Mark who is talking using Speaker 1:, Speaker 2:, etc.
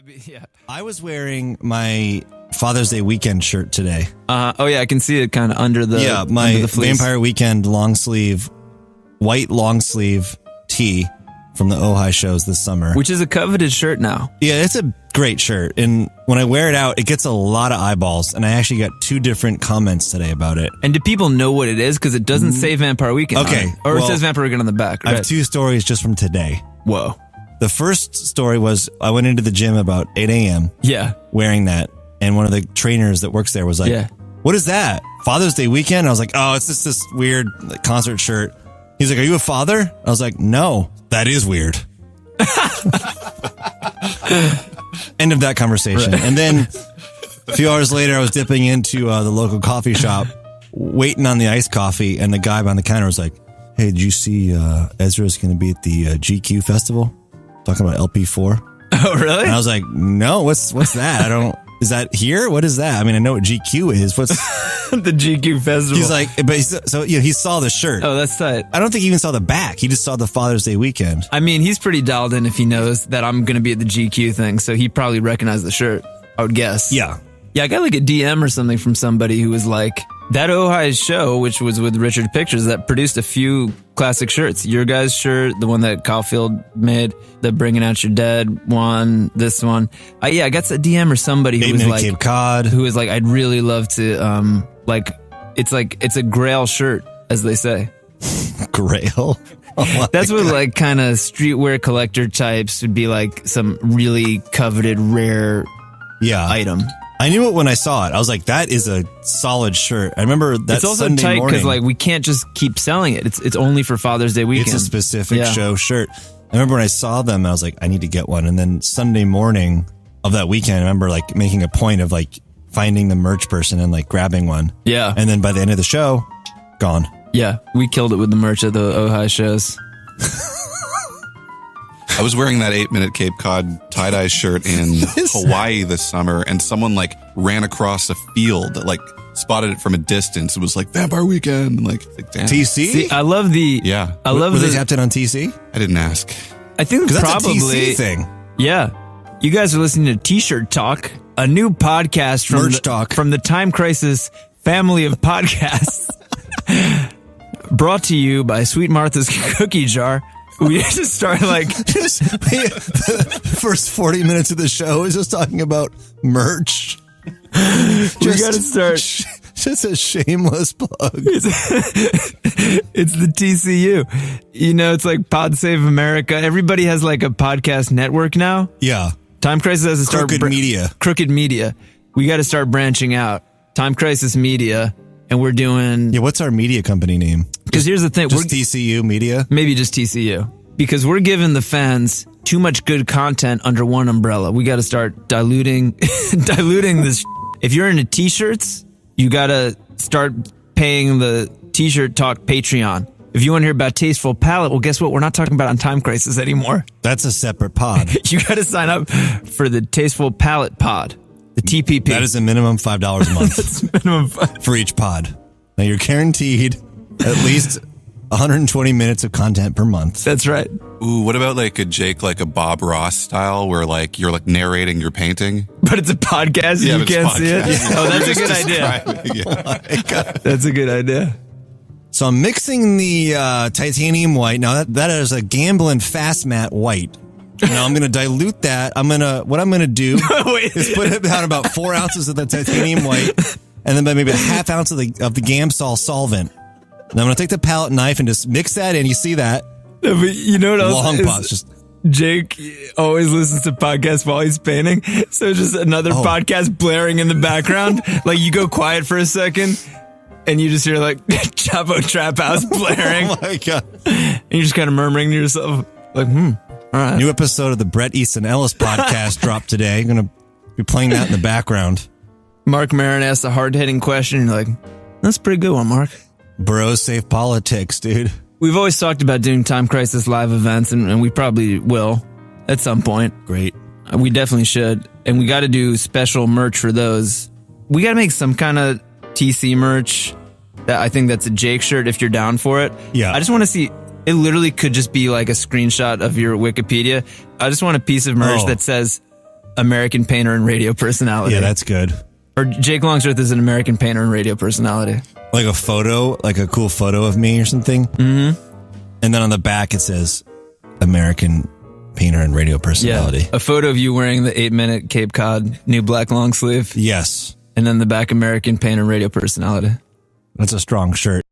Speaker 1: Yeah.
Speaker 2: I was wearing my Father's Day weekend shirt today.
Speaker 1: Oh yeah, I can see it kind of under the
Speaker 2: my
Speaker 1: under the fleece.
Speaker 2: Vampire Weekend white long sleeve tee from the Ojai shows this summer.
Speaker 1: Which is a coveted shirt now.
Speaker 2: Yeah, it's a great shirt. And when I wear it out, it gets a lot of eyeballs. And I actually got 2 different comments today about it.
Speaker 1: And do people know what it is? Because it doesn't say Vampire Weekend.
Speaker 2: Okay.
Speaker 1: On it. Or it says Vampire Weekend on the back. Right?
Speaker 2: I have 2 stories just from today.
Speaker 1: Whoa.
Speaker 2: The first story was I went into the gym about 8 a.m.
Speaker 1: Yeah.
Speaker 2: wearing that. And one of the trainers that works there was like, what is that? Father's Day weekend? I was like, oh, it's just this weird concert shirt. He's like, are you a father? I was like, no, that is weird. End of that conversation. Right. And then a few hours later, I was dipping into the local coffee shop, waiting on the iced coffee. And the guy behind the counter was like, hey, did you see Ezra's going to be at the GQ festival? Talking about LP4.
Speaker 1: Oh, really?
Speaker 2: And I was like, no, what's that? Is that here? What is that? I mean, I know what GQ is. What's
Speaker 1: the GQ festival?
Speaker 2: He's like, but he saw the shirt.
Speaker 1: Oh, that's tight.
Speaker 2: I don't think he even saw the back. He just saw the Father's Day weekend.
Speaker 1: I mean, he's pretty dialed in if he knows that I'm going to be at the GQ thing. So he probably recognized the shirt, I would guess.
Speaker 2: Yeah.
Speaker 1: Yeah, I got like a DM or something from somebody who was like, that Ojai show, which was with Richard Pictures, that produced a few classic shirts. Your guys' shirt, the one that Caulfield made, the Bringing Out Your Dead one, this one. I got a DM or somebody who was like,
Speaker 2: Cape Cod.
Speaker 1: Who was like, I'd really love to, it's a Grail shirt, as they say.
Speaker 2: Grail? Oh
Speaker 1: that's what like kind of streetwear collector types would be like some really coveted rare item.
Speaker 2: I knew it when I saw it. I was like, that is a solid shirt. I remember that
Speaker 1: it's also
Speaker 2: Sunday
Speaker 1: tight
Speaker 2: morning.
Speaker 1: because like we can't just keep selling it. It's only for Father's Day weekend.
Speaker 2: It's a specific show shirt. I remember when I saw them, I was like, I need to get one. And then Sunday morning of that weekend, I remember like making a point of like finding the merch person and like grabbing one.
Speaker 1: Yeah.
Speaker 2: And then by the end of the show, gone.
Speaker 1: Yeah, we killed it with the merch at the Ojai shows.
Speaker 3: I was wearing that 8-minute Cape Cod tie-dye shirt in Hawaii this summer, and someone like ran across a field, like spotted it from a distance. It was like Vampire Weekend, like damn.
Speaker 2: TC.
Speaker 1: See, I love the
Speaker 2: Were they tapped in on TC?
Speaker 3: I didn't ask.
Speaker 1: I think
Speaker 2: that's
Speaker 1: probably
Speaker 2: a TC thing.
Speaker 1: Yeah, you guys are listening to T-Shirt Talk, a new podcast from the Time Crisis family of podcasts, brought to you by Sweet Martha's Cookie Jar. We just start like
Speaker 2: the first 40 minutes of the show is just talking about merch.
Speaker 1: We gotta start.
Speaker 2: Just a shameless plug.
Speaker 1: It's the TCU. You know, it's like Pod Save America. Everybody has like a podcast network now.
Speaker 2: Yeah.
Speaker 1: Time Crisis has to start. Crooked Media. We got to start branching out. Time Crisis Media. And we're doing...
Speaker 2: Yeah, what's our media company name?
Speaker 1: Because here's the thing.
Speaker 2: Just TCU Media?
Speaker 1: Maybe just TCU. Because we're giving the fans too much good content under one umbrella. We got to start diluting this. If you're into T-shirts, you got to start paying the T-Shirt Talk Patreon. If you want to hear about Tasteful Palette, well, guess what? We're not talking about on Time Crisis anymore.
Speaker 2: That's a separate pod.
Speaker 1: You got to sign up for the Tasteful Palette pod. The TPP.
Speaker 2: That is a minimum $5 a month.
Speaker 1: That's minimum
Speaker 2: for each pod. Now you're guaranteed at least 120 minutes of content per month.
Speaker 1: That's right.
Speaker 3: Ooh, what about like a Bob Ross style where like you're like narrating your painting?
Speaker 1: But it's a podcast.
Speaker 3: Yeah,
Speaker 1: you can't see it.
Speaker 3: Yeah.
Speaker 1: Oh, that's a good idea.
Speaker 2: Oh my God.
Speaker 1: That's a good idea.
Speaker 2: So I'm mixing the titanium white. Now that is a Gamblin' Fast Matte white. Now I'm going to dilute that. What I'm going to do is put down about 4 ounces of the titanium white and then maybe a half ounce of the Gamsol solvent. And I'm going to take the palette knife and just mix that in. You see that?
Speaker 1: No, but you know what else?
Speaker 2: Long pause. Just
Speaker 1: Jake always listens to podcasts while he's painting. So just another podcast blaring in the background. Like you go quiet for a second and you just hear like Chapo Trap House blaring.
Speaker 2: Oh my God.
Speaker 1: And you're just kind of murmuring to yourself like, all right.
Speaker 2: New episode of the Bret Easton Ellis podcast dropped today. I'm going to be playing that in the background.
Speaker 1: Mark Maron asked a hard-hitting question. And you're like, that's a pretty good one, Mark.
Speaker 2: Bros Safe Politics, dude.
Speaker 1: We've always talked about doing Time Crisis live events, and we probably will at some point.
Speaker 2: Great.
Speaker 1: We definitely should. And we got to do special merch for those. We got to make some kind of TC merch. I think that's a Jake shirt if you're down for it.
Speaker 2: Yeah.
Speaker 1: I just want to see... It literally could just be like a screenshot of your Wikipedia. I just want a piece of merch that says American painter and radio personality.
Speaker 2: Yeah, that's good.
Speaker 1: Or Jake Longstreth is an American painter and radio personality.
Speaker 2: Like a photo, like a cool photo of me or something. Mm-hmm. And then on the back it says American painter and radio personality.
Speaker 1: Yeah, a photo of you wearing the 8-minute Cape Cod new black long sleeve.
Speaker 2: Yes.
Speaker 1: And then the back American painter and radio personality.
Speaker 2: That's a strong shirt.